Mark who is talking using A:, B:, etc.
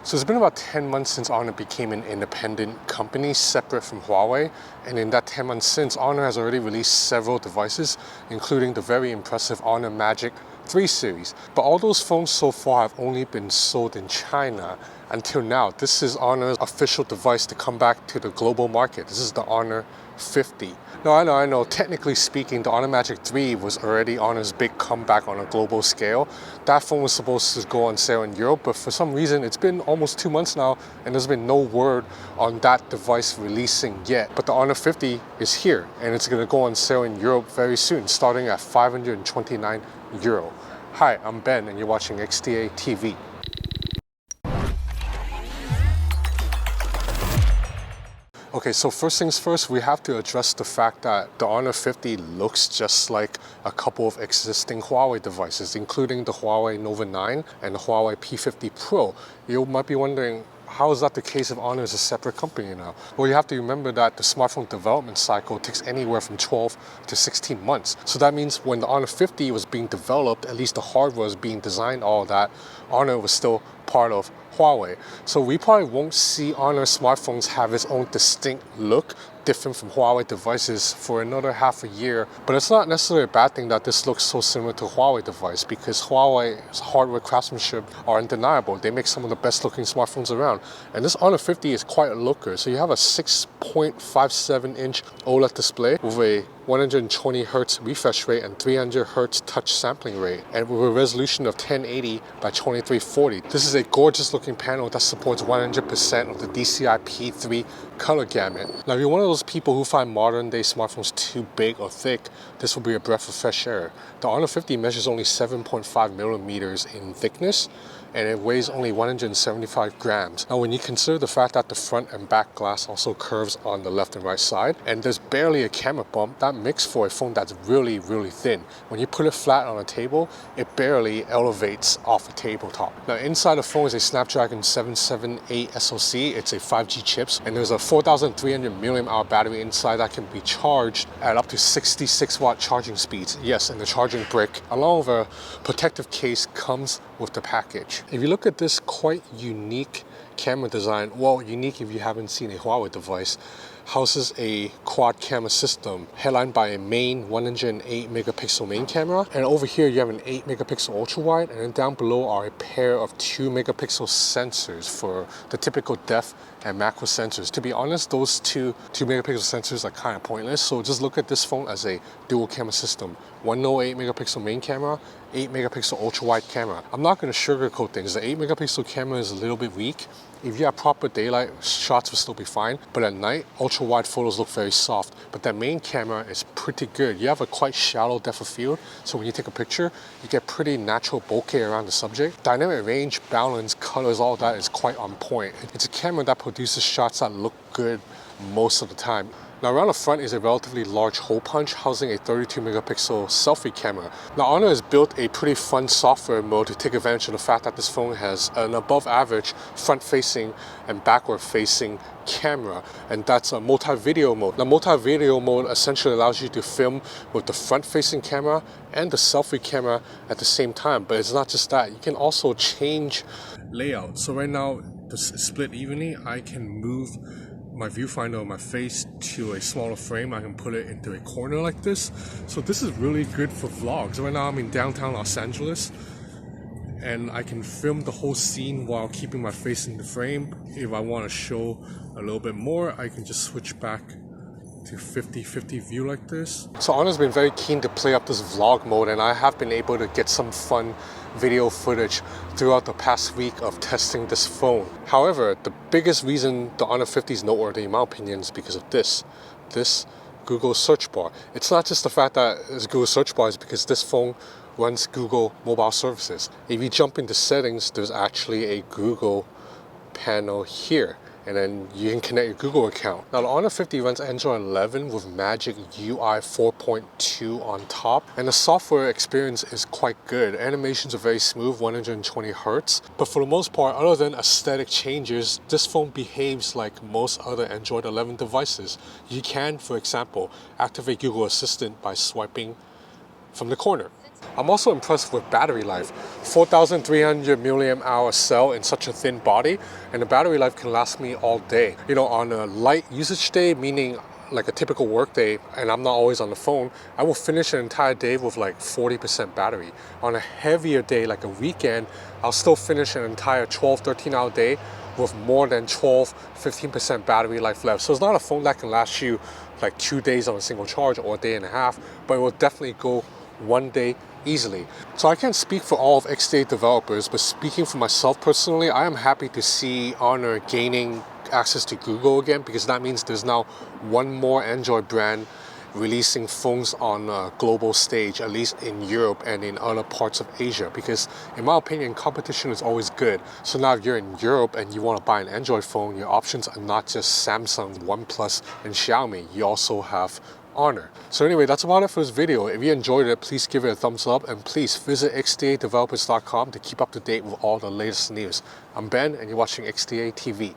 A: So it's been about 10 months since Honor became an independent company separate from Huawei, and in that 10 months since, Honor has already released several devices, including the very impressive Honor Magic 3 series. But all those phones so far have only been sold in China until now. This is Honor's official device to come back to the global market. This is the Honor 50. Now I know, technically speaking, the Honor Magic 3 was already Honor's big comeback on a global scale. That phone was supposed to go on sale in Europe, but for some reason it's been almost 2 months now and there's been no word on that device releasing yet. But the Honor 50 is here and it's going to go on sale in Europe very soon, starting at €529. Hi, I'm Ben and you're watching XDA TV. Okay, so first things first, we have to address the fact that the Honor 50 looks just like a couple of existing Huawei devices, including the Huawei Nova 9 and the Huawei P50 Pro. You might be wondering, how is that the case if Honor is a separate company now? Well, you have to remember that the smartphone development cycle takes anywhere from 12 to 16 months. So that means when the Honor 50 was being developed, at least the hardware was being designed, all that, Honor was still part of Huawei. So we probably won't see Honor smartphones have its own distinct look, different from Huawei devices, for another half a year. But it's not necessarily a bad thing that this looks so similar to a Huawei device, because Huawei's hardware craftsmanship are undeniable. They make some of the best looking smartphones around. And this Honor 50 is quite a looker. So you have a 6.57 inch OLED display with a 120 Hz refresh rate and 300 Hz touch sampling rate, and with a resolution of 1080 by 2340. This is a gorgeous looking panel that supports 100% of the DCI P3 color gamut. Now, if you're one of those people who find modern day smartphones too big or thick, this will be a breath of fresh air. The Honor 50 measures only 7.5 millimeters in thickness, and it weighs only 175 grams. Now, when you consider the fact that the front and back glass also curves on the left and right side, and there's barely a camera bump, that makes for a phone that's really, really thin. When you put it flat on a table, it barely elevates off a tabletop. Now, inside the phone is a Snapdragon 778 SoC. It's a 5G chips, and there's a 4,300 mAh battery inside that can be charged at up to 66 watt charging speeds. Yes, and the charging brick, along with a protective case, comes with the package. If you look at this quite unique camera design, well, unique if you haven't seen a Huawei device, houses a quad camera system headlined by a main 108 megapixel main camera, and over here you have an 8 megapixel ultra wide, and then down below are a pair of 2 megapixel sensors for the typical depth and macro sensors. To be honest, those two megapixel sensors are kind of pointless, so just look at this phone as a dual camera system. 108 megapixel main camera, 8 megapixel ultra wide camera. I'm not going to sugarcoat things. The 8 megapixel camera is a little bit weak. If you have proper daylight, shots will still be fine, but at night, ultra wide photos look very soft. But that main camera is pretty good. You have a quite shallow depth of field, so when you take a picture, you get pretty natural bokeh around the subject. Dynamic range, balance, colors, all that is quite on point. It's a camera that produces shots that look good most of the time. Now, around the front is a relatively large hole punch housing a 32 megapixel selfie camera. Now, Honor has built a pretty fun software mode to take advantage of the fact that this phone has an above average front facing and backward facing camera, and that's a multi-video mode. Now, multi-video mode essentially allows you to film with the front facing camera and the selfie camera at the same time, but it's not just that. You can also change layout. So right now, it's split evenly. I can move my viewfinder of my face to a smaller frame. I can put it into a corner like this. So this is really good for vlogs. Right now I'm in downtown Los Angeles and I can film the whole scene while keeping my face in the frame. If I want to show a little bit more, I can just switch back to 50-50 view like this. So Honor's been very keen to play up this vlog mode, and I have been able to get some fun video footage throughout the past week of testing this phone. However, the biggest reason the Honor 50 is noteworthy in my opinion is because of this Google search bar. It's not just the fact that it's Google search bar, it's because this phone runs Google mobile services. If you jump into settings, there's actually a Google panel here, and then you can connect your Google account. Now, the Honor 50 runs Android 11 with Magic UI 4.2 on top, and the software experience is quite good. Animations are very smooth, 120 Hz, but for the most part, other than aesthetic changes, this phone behaves like most other Android 11 devices. You can, for example, activate Google Assistant by swiping from the corner. I'm also impressed with battery life. 4,300 milliamp hour cell in such a thin body, and the battery life can last me all day. You know, on a light usage day, meaning like a typical work day, and I'm not always on the phone, I will finish an entire day with like 40% battery. On a heavier day, like a weekend, I'll still finish an entire 12, 13-hour day with more than 12, 15% battery life left. So it's not a phone that can last you like 2 days on a single charge or a day and a half, but it will definitely go one day easily. So I can't speak for all of XDA developers, but speaking for myself personally, I am happy to see Honor gaining access to Google again, because that means there's now one more Android brand releasing phones on a global stage, at least in Europe and in other parts of Asia, because in my opinion, competition is always good. So now if you're in Europe and you want to buy an Android phone, your options are not just Samsung, OnePlus, and Xiaomi. You also have Honor. So anyway, that's about it for this video. If you enjoyed it, please give it a thumbs up, and please visit xdadevelopers.com to keep up to date with all the latest news. I'm Ben, and you're watching XDA TV.